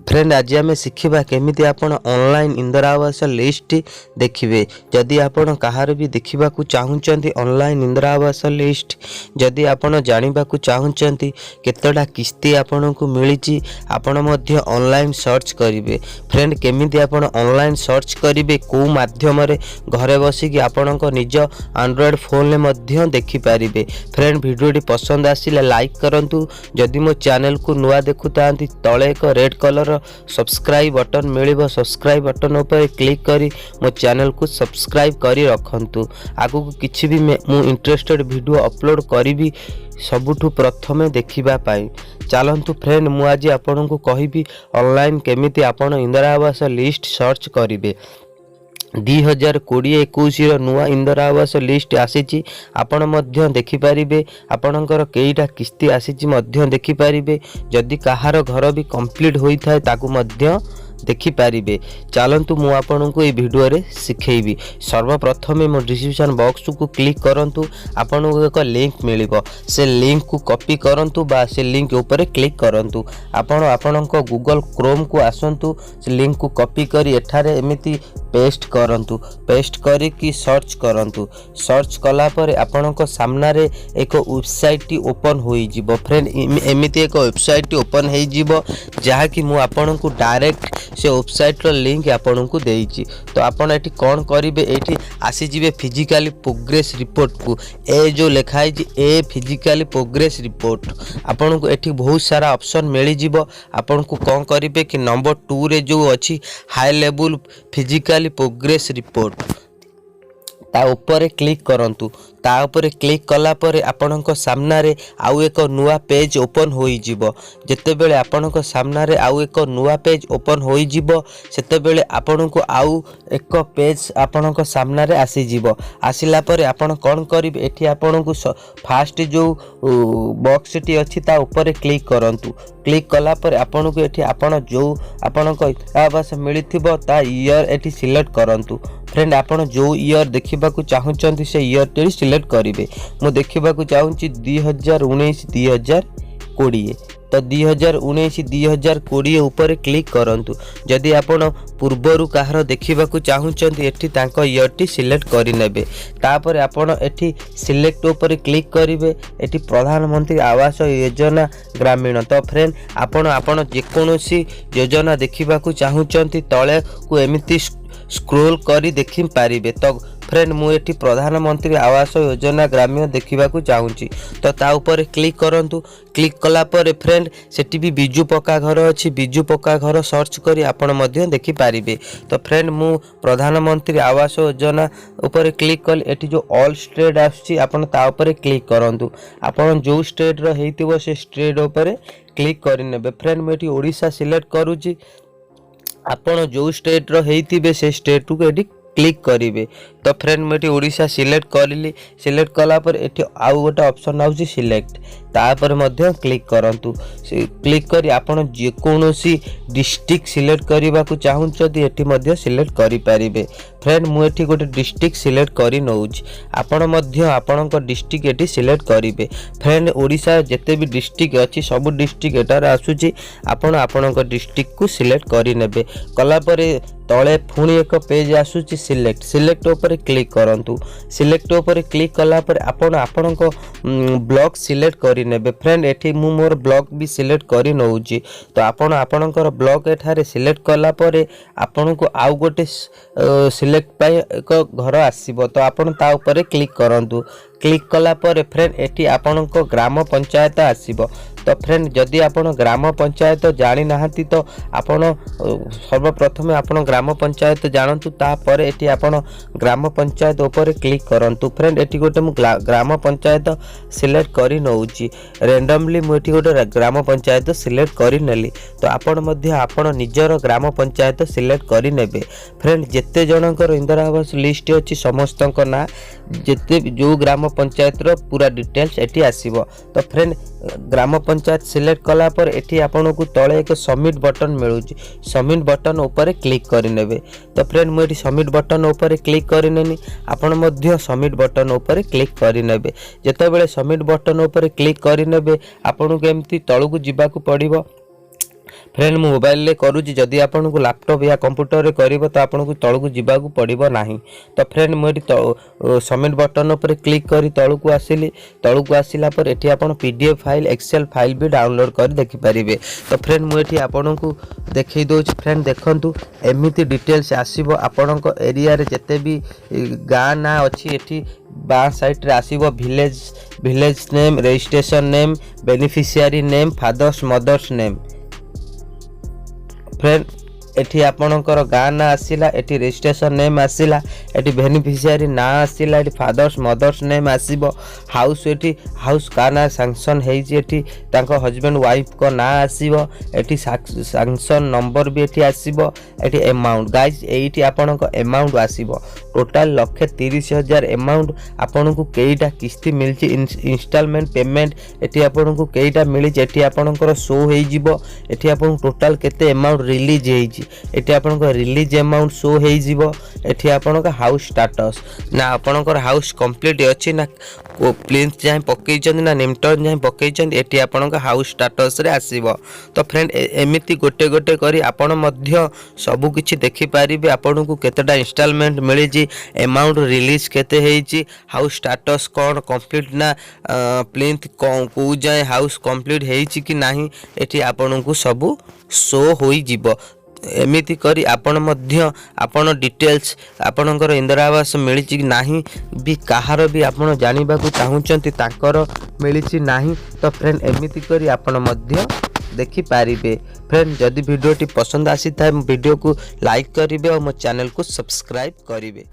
Friend आज आम शिखा केमी आपण ऑनलाइन इंदिरा आवास लिस्ट देखिए जदि आपण कहार भी देखा चाहूँगी ऑनलाइन इंदिरा आवास लिस्ट जदि आपण जानवा चाहूँगी केतटा किस्ती आपण को मिली आपण ऑनलाइन सर्च करेंगे। फ्रेंड केमी आपण ऑनलाइन सर्च करेंगे कौ मध्यम घरे बसिकी आपण निज एंड्रॉइड फोन में देखिपारे। फ्रेंड वीडियो पसंद आसिले लाइक करूँ। जदि मो चैनल को नुआ देखुता तले एक रेड कलर सब्सक्राइब बटन मिलिबो। सब्सक्राइब बटन ऊपर क्लिक करी मो चैनल को सब्सक्राइब करी रखंतु। आगु किछि भी मु इंटरेस्टेड वीडियो अपलोड करी सबुठु प्रथमे देखिबा पाई। चलंतु फ्रेंड मु आज आपन को कहिबी ऑनलाइन केमिति आपन इंदिरा आवास लिस्ट सर्च करिवे। 2020-21 नुआ इंदिरा आवास लिस्ट आसी आपण मध्य देखिपारे। आपणकर केईटा किस्ती आसी देखिपारे। जदि कहार घर भी कंप्लीट होता है ताकू मध्य देखिपारे। चलतु मु आपन को ये वीडियो रे शिखेबी। सर्वप्रथम मो डिस्क्रिप्शन बॉक्स को क्लिक करंतु। आपन को एक लिंक मिलिबो से लिंक को कॉपी करंतु बा से लिंक ऊपर क्लिक करंतु। आपन आपनक गूगल क्रोम को आसंतु से लिंक को कॉपी करी एठारे एमिति पेस्ट करंतु। पेस्ट करी की सर्च करंतु। सर्च कला पर आपनक सामना रे एक वेबसाइट ओपन होई जिवो। फ्रेंड एमिति एक वेबसाइट ओपन होई जिवो जहा कि मु आपन को डायरेक्ट से वेबसाइट रो लिंक आपन को देइछि। तो आपन एठी कोन करिवे एठी आसी जिवे फिजिकली प्रोग्रेस रिपोर्ट को ए जो लिखाई जे ए फिजिकली प्रोग्रेस रिपोर्ट। आपन को एठी बहुत सारा ऑप्शन मिली जिवो। आपन को कोन करिवे कि नंबर 2 रे जो अछि high level physically progress report ता ऊपर क्लिक करंतु। ता ऊपर क्लिक कला पर आपनक सामना रे आउ एक नुआ पेज ओपन होई जिवो। जते बेले आपनक सामना रे आउ एक नुआ पेज ओपन होई जिवो सेते बेले आपनक आउ एक पेज आपनक सामना रे आसी जिवो। आसिला पर आपन कोन करिवे एठी आपनक फास्ट जो बॉक्स टी अछि ता ऊपर क्लिक करंतु। क्लिक कला पर आपनक एठी आपन जो आपनक आवास मिलिथिबो ता ईयर एठी सिलेक्ट करंतु। फ्रेंड आपन जो ईयर देखिबा को चाहूचंती से ईयर टी सिलेक्ट करिवे। मु देखिबा को चाहूची 2019-2020 तो 2019-2020 ऊपर क्लिक करंतु। जदि आपण पूर्वरु कहार देखिबा को चाहूचंती एठी तांको ईयर टी सिलेक्ट करि नेबे। तापर आपण एठी सिलेक्ट ऊपर क्लिक करिवे। एठी प्रधानमंत्री आवास योजना ग्रामीण। तो फ्रेंड आपण जे कोनोसी योजना देखिबा को चाहूचंती तळे को एमिति स्क्रोल करी देखि पारिबे। तो फ्रेंड मु एठी प्रधानमंत्री आवास योजना ग्रामीण देखिबा को चाहूची तो ता ऊपर क्लिक करंतु। क्लिक कला पर फ्रेंड सेठी भी बिजू पक्का घर अछि। बिजू पक्का घर सर्च करी आपण मध्य देखि पारिबे। तो फ्रेंड मु प्रधानमंत्री आवास योजना ऊपर क्लिक कल एठी जो ऑल स्टेट आछि आपण ता ऊपर क्लिक करंतु। आपण जो स्टेट रो हेतिबो से स्टेट ऊपर क्लिक करि नेबे। फ्रेंड मु एठी ओडिसा सिलेक्ट करूची। आपण जो स्टेट रो हेतिबे से स्टेट को एठी क्लिक करिवे। तो फ्रेंड मुझे ओडिशा सिलेक्ट करली। सिलेक्ट कला पर एठी आउ गोटे ऑप्शन आउची सिलेक्ट तापर मध्य क्लिक करंतु। क्लिक करी आपण जे कोनोसी डिस्ट्रिक्ट सिलेक्ट करबा को चाहूचती एठी मध्य सिलेक्ट करि पारिबे। फ्रेंड मु एठी गोटे डिस्ट्रिक्ट सिलेक्ट करि नउची। आपण मध्य आपणक डिस्ट्रिक्ट एठी सिलेक्ट करिवे। फ्रेंड ओडिशा जते भी डिस्ट्रिक्ट अछि सब डिस्ट्रिक्ट एटार आसुची आपण आपणक डिस्ट्रिक्ट को सिलेक्ट करि नेबे। कला पर तळे पुणी एक पेज आसुची सिलेक्ट। सिलेक्ट ऊपर क्लिक करंतु। सिलेक्ट ऊपर क्लिक कला पर आपण आपणक ब्लॉक सिलेक्ट करि नेबे। फ्रेंड एठी मु मोर ब्लॉक भी सिलेक्ट करि नउची। तो आपण आपणकर ब्लॉक एठारे सिलेक्ट कला पर आपण को आउ गोटे सिलेक्ट पाई एक घर आसीबो। तो आपण ता ऊपर क्लिक करंतु। क्लिक कला पर फ्रेंड एठी आपणक ग्राम पंचायत आसीबो। तो फ्रेंड जदि आपण ग्राम पंचायत जानि नाहंती तो आपण सर्वप्रथम आपण ग्राम पंचायत जानतु। तापर एठी आपण ग्राम पंचायत ऊपर क्लिक करंतु। फ्रेंड एठी गोटे मु ग्राम पंचायत सिलेक्ट करि नउची। रैंडमली मु एठी गोटे ग्राम पंचायत सिलेक्ट करि नेली। तो आपण मध्य आपण निजर ग्राम पंचायत सिलेक्ट करि नेबे। फ्रेंड जेते जनकर इंदिरा आवास लिस्ट अछि समस्तक ना जेते जो ग्राम पंचायत रो पूरा डिटेल्स एठी आसीबो। तो फ्रेंड ग्राम पंचायत सिलेक्ट कला पर एठी आपन को तळे एक सबमिट बटन मिलुची। सबमिट बटन ऊपर क्लिक करि नेबे। तो फ्रेंड मु एठी सबमिट बटन ऊपर क्लिक करि नेनी। आपन मध्य सबमिट बटन ऊपर क्लिक करि नेबे। जेते बेले सबमिट बटन ऊपर क्लिक करि नेबे आपन को एम्ति तळु को जिबा को पड़िबो। फ्रेंड मु मोबाइल रे करूची जदि आपन को लैपटॉप या कंप्यूटर रे करिवो तो आपन को तळ को जिबा को पड़िबो नाही। तो फ्रेंड मु एठी सबमिट बटन ऊपर क्लिक करी तळ को आसिली। तळ को आसिला पर एठी आपन पीडीएफ फाइल एक्सेल फाइल भी डाउनलोड कर देखि परिबे। तो फ्रेंड मु एठी आपन को देखै दोछ। फ्रेंड देखंतु एमिति डिटेल्स आसीबो आपन को एरिया रे जते भी गाँ ना अछि एठी बा साइड रे आसीबो village name, registration name, beneficiary name, father's mother's name. Friend एठी आपणकर गाँ ना आसिला, एठी रजिस्ट्रेशन नेम आसिला, एठी बेनिफिशियरी ना आसिला, एठी फादर्स मदर्स नेम आसीबो। हाउस एठी हाउस का ना सैंक्शन हेजी, एठी तांको हस्बैंड वाइफ को ना आसीबो। एठी सैंक्शन नंबर भी एठी आसीबो। एठी अमाउंट गाइस एठी आपणको अमाउंट आसीबो टोटल 1,30,000 अमाउंट। आपणको केईटा किस्ती मिलची इंस्टॉलमेंट पेमेंट एठी आपणको केईटा मिलची एठी आपणकर शो हेई जिवो। एठी आपन टोटल केते अमाउंट रिलीज हेई एठी आपनको रिलीज अमाउंट शो हेई जिवो। एठी आपनको हाउस स्टेटस ना आपनकर हाउस कंप्लीट अछि ना प्लिंथ जाय पकई चंदी ना नेमटन जाय पकई चंदी एठी आपनको हाउस स्टेटस रे आसीबो। तो फ्रेंड एमिति गोटे गोटे करी आपण मध्य सब किछि देखि पारिबे। आपनको केतेटा इंस्टॉलमेंट मिली जी, अमाउंट रिलीज केते हेई जी, हाउस स्टेटस कोन कंप्लीट ना प्लिंथ को जाय हाउस कंप्लीट हेई छि कि नाही एठी आपनको सब शो होई जिवो। एमिति करी आपण मध्य आपण डिटेल्स आपणकर इंदिरा आवास मिली कि नाही भी कहार भी आपण जानिबा को चाहूचंती तांकर मिली नाही। तो फ्रेंड एमिति करी आपण मध्य देखि पारिबे। फ्रेंड जदि वीडियोटी पसंद आसी था वीडियो को लाइक करिवे और मो चैनल को सब्सक्राइब करिवे।